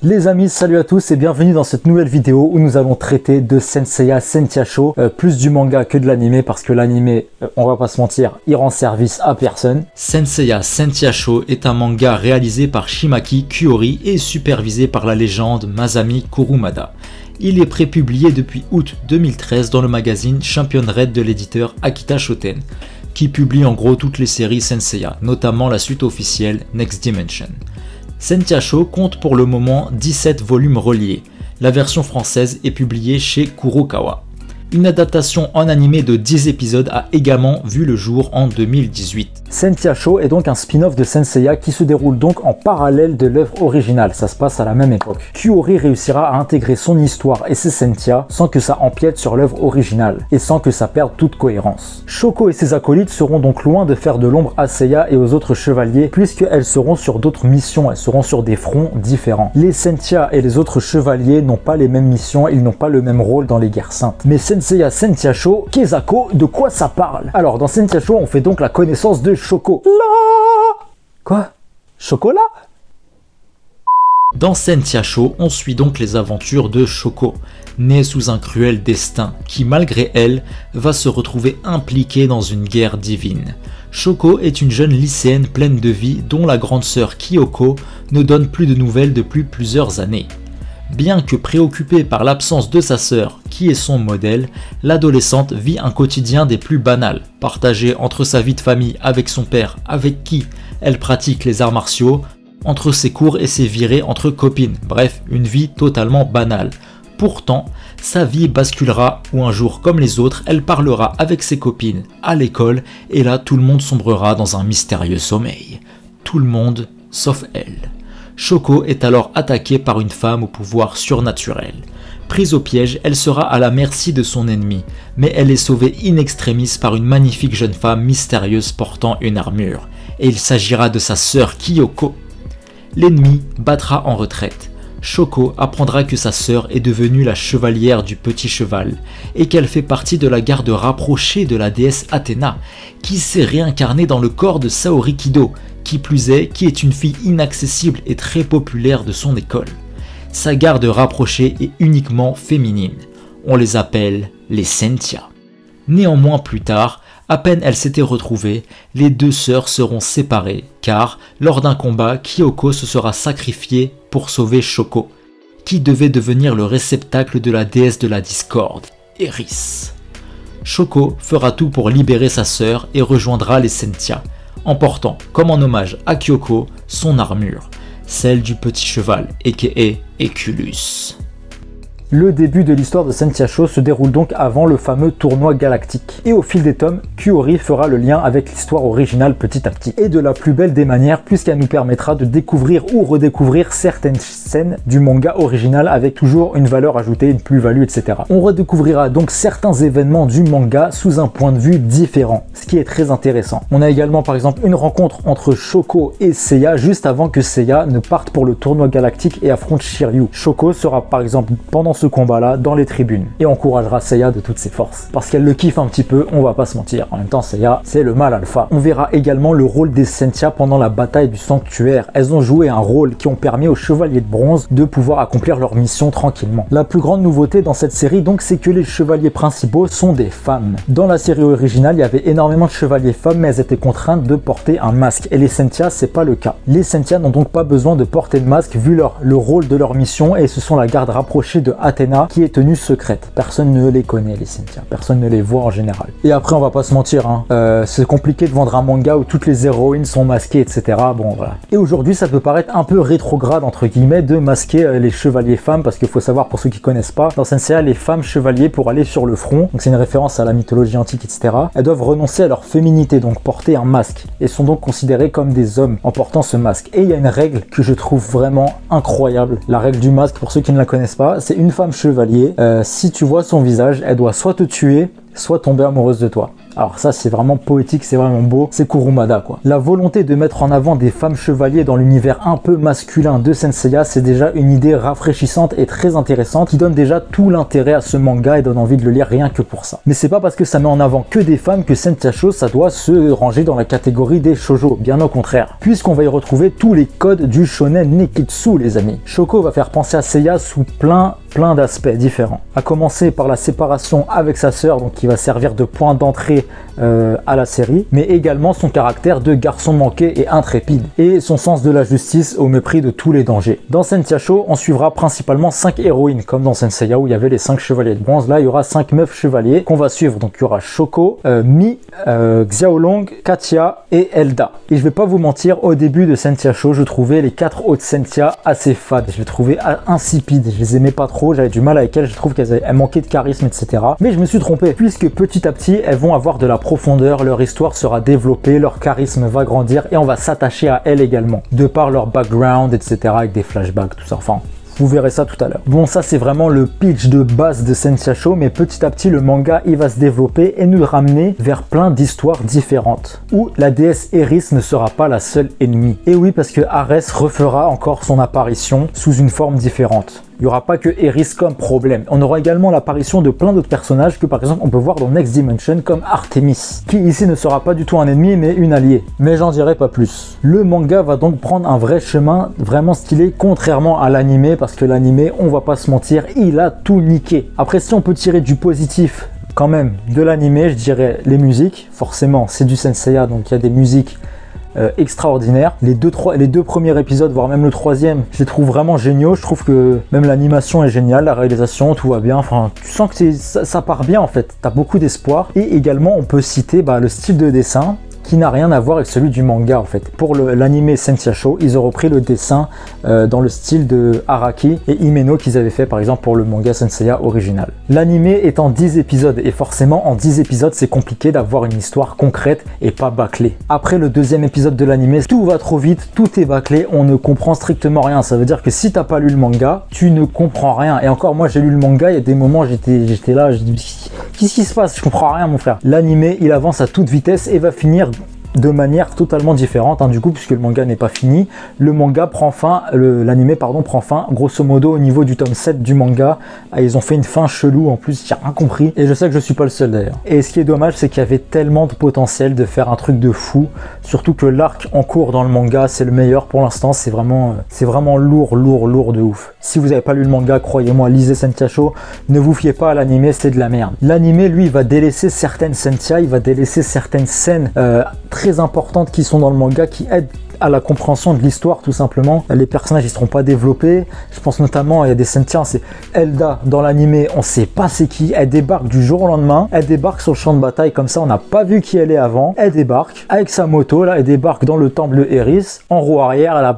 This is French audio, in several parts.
Les amis, salut à tous et bienvenue dans cette nouvelle vidéo où nous allons traiter de Senseiya Sentia Show, plus du manga que de l'anime parce que l'anime, on va pas se mentir, il rend service à personne. Senseiya Sentia Show est un manga réalisé par Shimaki Kuyori et supervisé par la légende Masami Kurumada. Il est prépublié depuis août 2013 dans le magazine Champion Red de l'éditeur Akita Shoten, qui publie en gros toutes les séries Senseiya, notamment la suite officielle Next Dimension. Sentia Show compte pour le moment 17 volumes reliés. La version française est publiée chez Kurokawa. Une adaptation en animé de 10 épisodes a également vu le jour en 2018. Sentia Show est donc un spin-off de Senseiya qui se déroule donc en parallèle de l'œuvre originale, ça se passe à la même époque. Kuyori réussira à intégrer son histoire et ses Sentia sans que ça empiète sur l'œuvre originale et sans que ça perde toute cohérence. Shoko et ses acolytes seront donc loin de faire de l'ombre à Seiya et aux autres chevaliers puisqu'elles seront sur d'autres missions, elles seront sur des fronts différents. Les Sentia et les autres chevaliers n'ont pas les mêmes missions, ils n'ont pas le même rôle dans les guerres saintes. Mais Senseiya Sentia Show, Kezako, de quoi ça parle? Alors dans Sentia Show, on fait donc la connaissance de Shoko. Quoi? Chocolat? Dans Sentia Show, on suit donc les aventures de Shoko, née sous un cruel destin, qui malgré elle, va se retrouver impliquée dans une guerre divine. Shoko est une jeune lycéenne pleine de vie dont la grande sœur Kyoko ne donne plus de nouvelles depuis plusieurs années. Bien que préoccupée par l'absence de sa sœur, qui est son modèle, l'adolescente vit un quotidien des plus banals, partagé entre sa vie de famille avec son père, avec qui elle pratique les arts martiaux, entre ses cours et ses virées entre copines, bref, une vie totalement banale. Pourtant, sa vie basculera où un jour comme les autres, elle parlera avec ses copines à l'école et là tout le monde sombrera dans un mystérieux sommeil. Tout le monde sauf elle. Shoko est alors attaquée par une femme au pouvoir surnaturel. Prise au piège, elle sera à la merci de son ennemi, mais elle est sauvée in extremis par une magnifique jeune femme mystérieuse portant une armure, et il s'agira de sa sœur Kyoko. L'ennemi battra en retraite. Shoko apprendra que sa sœur est devenue la chevalière du petit cheval, et qu'elle fait partie de la garde rapprochée de la déesse Athéna, qui s'est réincarnée dans le corps de Saori Kido, qui plus est, qui est une fille inaccessible et très populaire de son école. Sa garde rapprochée est uniquement féminine. On les appelle les Sentia. Néanmoins plus tard, à peine elles s'étaient retrouvées, les deux sœurs seront séparées, car lors d'un combat, Kyoko se sera sacrifiée pour sauver Shoko, qui devait devenir le réceptacle de la déesse de la discorde, Eris. Shoko fera tout pour libérer sa sœur et rejoindra les Sentia, en portant, comme en hommage à Kyoko, son armure, celle du petit cheval, a.k.a. Eculus. Le début de l'histoire de Sentia Show se déroule donc avant le fameux tournoi galactique. Et au fil des tomes, Kuyori fera le lien avec l'histoire originale petit à petit. Et de la plus belle des manières, puisqu'elle nous permettra de découvrir ou redécouvrir certaines scènes du manga original avec toujours une valeur ajoutée, une plus-value, etc. On redécouvrira donc certains événements du manga sous un point de vue différent, ce qui est très intéressant. On a également par exemple une rencontre entre Shoko et Seiya juste avant que Seiya ne parte pour le tournoi galactique et affronte Shiryu. Shoko sera par exemple pendant ce combat-là dans les tribunes et encouragera Seiya de toutes ses forces. Parce qu'elle le kiffe un petit peu, on va pas se mentir. En même temps, Seiya, c'est le mâle alpha. On verra également le rôle des Sentia pendant la bataille du sanctuaire. Elles ont joué un rôle qui ont permis aux chevaliers de bronze de pouvoir accomplir leur mission tranquillement. La plus grande nouveauté dans cette série, donc, c'est que les chevaliers principaux sont des femmes. Dans la série originale, il y avait énormément de chevaliers femmes, mais elles étaient contraintes de porter un masque. Et les Sentia, c'est pas le cas. Les Sentia n'ont donc pas besoin de porter de masque vu le rôle de leur mission et ce sont la garde rapprochée de Athéna qui est tenue secrète. Personne ne les connaît, les Sentia. Personne ne les voit en général. Et après, on va pas se mentir, hein, c'est compliqué de vendre un manga où toutes les héroïnes sont masquées, etc. Bon, voilà. Et aujourd'hui, ça peut paraître un peu rétrograde, entre guillemets, de masquer les chevaliers femmes, parce qu'il faut savoir, pour ceux qui connaissent pas, dans Senseiya, les femmes chevaliers, pour aller sur le front, donc c'est une référence à la mythologie antique, etc., elles doivent renoncer à leur féminité, donc porter un masque, et sont donc considérées comme des hommes en portant ce masque. Et il y a une règle que je trouve vraiment incroyable. La règle du masque, pour ceux qui ne la connaissent pas, c'est une femme chevalier, si tu vois son visage, elle doit soit te tuer, soit tomber amoureuse de toi. Alors ça c'est vraiment poétique, c'est vraiment beau, c'est Kurumada quoi. La volonté de mettre en avant des femmes chevaliers dans l'univers un peu masculin de Senseiya, c'est déjà une idée rafraîchissante et très intéressante qui donne déjà tout l'intérêt à ce manga et donne envie de le lire rien que pour ça. Mais c'est pas parce que ça met en avant que des femmes que Senseiya Show ça doit se ranger dans la catégorie des shoujo, bien au contraire, puisqu'on va y retrouver tous les codes du shonen neketsu les amis. Shoko va faire penser à Seiya sous plein d'aspects différents. À commencer par la séparation avec sa sœur, donc qui va servir de point d'entrée à la série, mais également son caractère de garçon manqué et intrépide, et son sens de la justice au mépris de tous les dangers. Dans Senseiya Show, on suivra principalement 5 héroïnes, comme dans Senseiya où il y avait les 5 chevaliers de bronze. Là, il y aura 5 meufs chevaliers qu'on va suivre. Donc il y aura Shoko, Mi, Xiaolong, Katia et Elda. Et je vais pas vous mentir, au début de Senseiya Show, je trouvais les 4 autres Senseiya assez fades. Je les trouvais insipides, je les aimais pas trop, j'avais du mal avec elles, je trouve qu'elles manquaient de charisme, etc. Mais je me suis trompé, puisque petit à petit, elles vont avoir de la profondeur, leur histoire sera développée, leur charisme va grandir et on va s'attacher à elles également, de par leur background, etc. avec des flashbacks, tout ça. Enfin, vous verrez ça tout à l'heure. Bon, ça c'est vraiment le pitch de base de Senseiya Show, mais petit à petit le manga il va se développer et nous ramener vers plein d'histoires différentes, où la déesse Eris ne sera pas la seule ennemie. Et oui, parce que Arès refera encore son apparition sous une forme différente. Il n'y aura pas que Eris comme problème. On aura également l'apparition de plein d'autres personnages que par exemple on peut voir dans Next Dimension comme Artemis, qui ici ne sera pas du tout un ennemi mais une alliée. Mais j'en dirai pas plus. Le manga va donc prendre un vrai chemin vraiment stylé, contrairement à l'animé, parce que l'animé, on va pas se mentir, il a tout niqué. Après, si on peut tirer du positif quand même de l'animé, je dirais les musiques. Forcément, c'est du Senseiya, donc il y a des musiques extraordinaire. Les deux premiers épisodes, voire même le troisième, je les trouve vraiment géniaux. Je trouve que même l'animation est géniale, la réalisation, tout va bien. Enfin, tu sens que ça part bien en fait. T'as beaucoup d'espoir. Et également, on peut citer le style de dessin qui n'a rien à voir avec celui du manga en fait. Pour l'anime Senseiya Show, ils ont repris le dessin dans le style de Araki et Himeno qu'ils avaient fait par exemple pour le manga Senseiya original. L'anime est en 10 épisodes et forcément en 10 épisodes c'est compliqué d'avoir une histoire concrète et pas bâclée. Après le deuxième épisode de l'anime, tout va trop vite, tout est bâclé, on ne comprend strictement rien. Ça veut dire que si t'as pas lu le manga, tu ne comprends rien. Et encore moi j'ai lu le manga, il y a des moments j'étais là, je dis qu'est-ce qui se passe, je comprends rien mon frère. L'anime il avance à toute vitesse et va finir de manière totalement différente, du coup, puisque le manga n'est pas fini. Le manga prend fin, l'anime prend fin, grosso modo, au niveau du tome 7 du manga. Ils ont fait une fin chelou, en plus, j'ai rien compris. Et je sais que je suis pas le seul d'ailleurs. Et ce qui est dommage, c'est qu'il y avait tellement de potentiel de faire un truc de fou. Surtout que l'arc en cours dans le manga, c'est le meilleur pour l'instant. C'est vraiment lourd de ouf. Si vous n'avez pas lu le manga, croyez-moi, lisez Senseiya Show. Ne vous fiez pas à l'anime, c'est de la merde. L'anime, lui, va délaisser certaines Senseiya, il va délaisser certaines scènes très importantes qui sont dans le manga, qui aident à la compréhension de l'histoire tout simplement. Les personnages ils seront pas développés. Je pense notamment il y a des Senseiya, c'est Elda dans l'animé, on sait pas c'est qui, elle débarque du jour au lendemain, elle débarque sur le champ de bataille comme ça, on n'a pas vu qui elle est avant, elle débarque avec sa moto là, elle débarque dans le temple de Eris, en roue arrière, elle a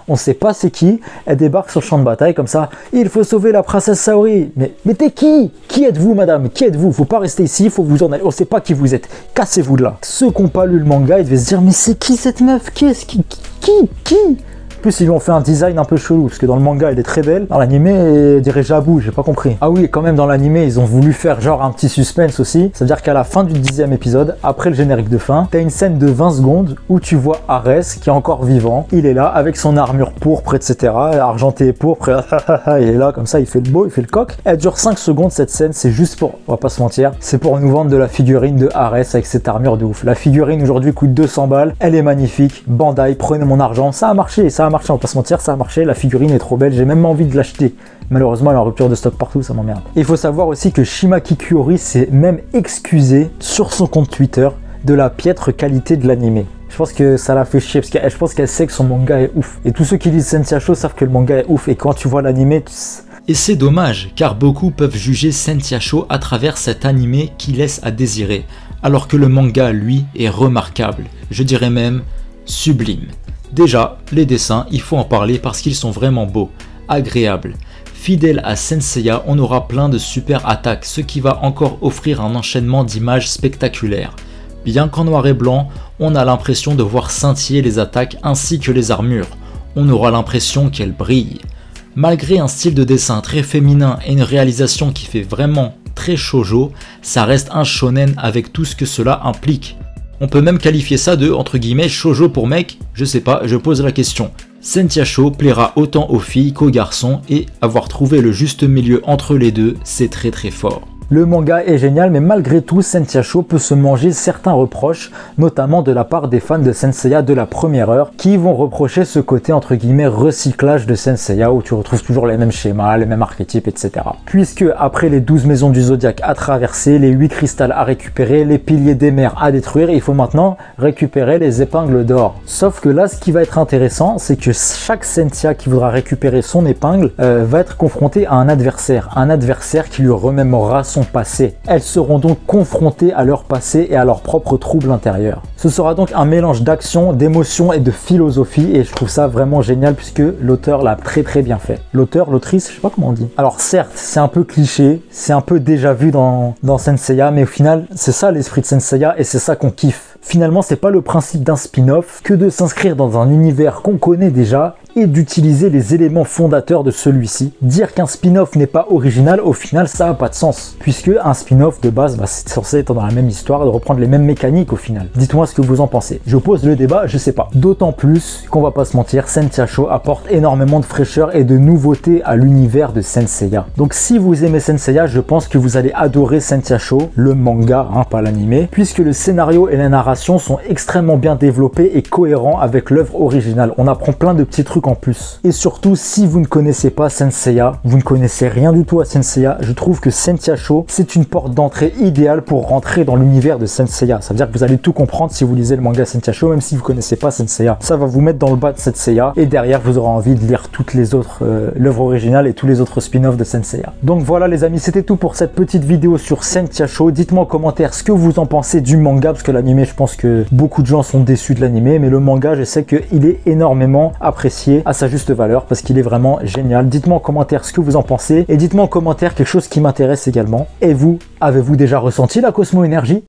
on sait pas c'est qui, elle débarque sur le champ de bataille comme ça, il faut sauver la princesse Saori. Mais t'es qui? Qui êtes-vous madame? Qui êtes-vous? Faut pas rester ici, faut vous en aller, on sait pas qui vous êtes, cassez-vous de là. Ceux qui n'ont pas lu le manga, ils devaient se dire mais c'est qui cette meuf? Qu'est-ce qui En plus, ils lui ont fait un design un peu chelou, parce que dans le manga, elle est très belle. Dans l'anime, elle dirait Jabou, j'ai pas compris. Ah oui, quand même, dans l'anime, ils ont voulu faire genre un petit suspense aussi. C'est-à-dire qu'à la fin du 10e épisode, après le générique de fin, t'as une scène de 20 secondes où tu vois Arès qui est encore vivant. Il est là avec son armure pourpre, etc. Argenté et pourpre. Il est là comme ça, il fait le beau, il fait le coq. Elle dure 5 secondes cette scène, c'est juste pour, on va pas se mentir, c'est pour nous vendre de la figurine de Arès avec cette armure de ouf. La figurine aujourd'hui coûte 200 balles, elle est magnifique. Bandai, prenez mon argent, ça a marché, on va pas se mentir, ça a marché, la figurine est trop belle, j'ai même envie de l'acheter. Malheureusement, elle est en rupture de stock partout, ça m'emmerde. Il faut savoir aussi que Shimaki Kiyori s'est même excusé sur son compte Twitter de la piètre qualité de l'anime. Je pense que ça l'a fait chier, parce que je pense qu'elle sait que son manga est ouf. Et tous ceux qui lisent Senseiya Show savent que le manga est ouf, et quand tu vois l'anime, Et c'est dommage, car beaucoup peuvent juger Senseiya Show à travers cet animé qui laisse à désirer, alors que le manga, lui, est remarquable, je dirais même sublime. Déjà, les dessins, il faut en parler parce qu'ils sont vraiment beaux, agréables. Fidèle à Senseiya, on aura plein de super attaques, ce qui va encore offrir un enchaînement d'images spectaculaires. Bien qu'en noir et blanc, on a l'impression de voir scintiller les attaques ainsi que les armures. On aura l'impression qu'elles brillent. Malgré un style de dessin très féminin et une réalisation qui fait vraiment très shoujo, ça reste un shonen avec tout ce que cela implique. On peut même qualifier ça de, entre guillemets, shoujo pour mec, je sais pas, je pose la question. Sentiacho plaira autant aux filles qu'aux garçons et avoir trouvé le juste milieu entre les deux, c'est très très fort. Le manga est génial, mais malgré tout, Sentiacho peut se manger certains reproches, notamment de la part des fans de Saint-Seiya de la première heure, qui vont reprocher ce côté entre guillemets recyclage de Saint-Seiya où tu retrouves toujours les mêmes schémas, les mêmes archétypes, etc. Puisque après les 12 maisons du Zodiaque à traverser, les 8 cristals à récupérer, les piliers des mers à détruire, il faut maintenant récupérer les épingles d'or. Sauf que là, ce qui va être intéressant, c'est que chaque Sentia qui voudra récupérer son épingle va être confronté à un adversaire qui lui remémorera son passé. Elles seront donc confrontées à leur passé et à leurs propres troubles intérieurs. Ce sera donc un mélange d'action, d'émotion et de philosophie et je trouve ça vraiment génial puisque l'auteur l'a très bien fait. L'auteur, l'autrice, je sais pas comment on dit. Alors certes, c'est un peu cliché, c'est un peu déjà vu dans Saint-Seiya, mais au final, c'est ça l'esprit de Saint-Seiya et c'est ça qu'on kiffe. Finalement, c'est pas le principe d'un spin-off que de s'inscrire dans un univers qu'on connaît déjà et d'utiliser les éléments fondateurs de celui-ci. Dire qu'un spin-off n'est pas original, au final, ça n'a pas de sens. Puisque un spin-off de base, c'est censé être dans la même histoire, de reprendre les mêmes mécaniques au final. Dites-moi ce que vous en pensez. Je pose le débat, je sais pas. D'autant plus qu'on va pas se mentir, Sentiacho apporte énormément de fraîcheur et de nouveauté à l'univers de Saint-Seiya. Donc si vous aimez Saint-Seiya, je pense que vous allez adorer Sentiacho, le manga, pas l'animé, puisque le scénario et la narration sont extrêmement bien développés et cohérents avec l'œuvre originale. On apprend plein de petits trucs en plus. Et surtout, si vous ne connaissez pas Saint-Seiya, vous ne connaissez rien du tout à Saint-Seiya, je trouve que Sentiacho, c'est une porte d'entrée idéale pour rentrer dans l'univers de Saint-Seiya. Ça veut dire que vous allez tout comprendre si vous lisez le manga Sentiacho, même si vous ne connaissez pas Saint-Seiya. Ça va vous mettre dans le bas de Saint-Seiya et derrière, vous aurez envie de lire toutes les autres, l'œuvre originale et tous les autres spin-offs de Saint-Seiya. Donc voilà les amis, c'était tout pour cette petite vidéo sur Sentiacho. Dites-moi en commentaire ce que vous en pensez du manga, parce que l'animé, je pense que beaucoup de gens sont déçus de l'animé, mais le manga, je sais qu'il est énormément apprécié à sa juste valeur parce qu'il est vraiment génial. Dites-moi en commentaire ce que vous en pensez et dites-moi en commentaire quelque chose qui m'intéresse également. Et vous, avez-vous déjà ressenti la Cosmo Énergie?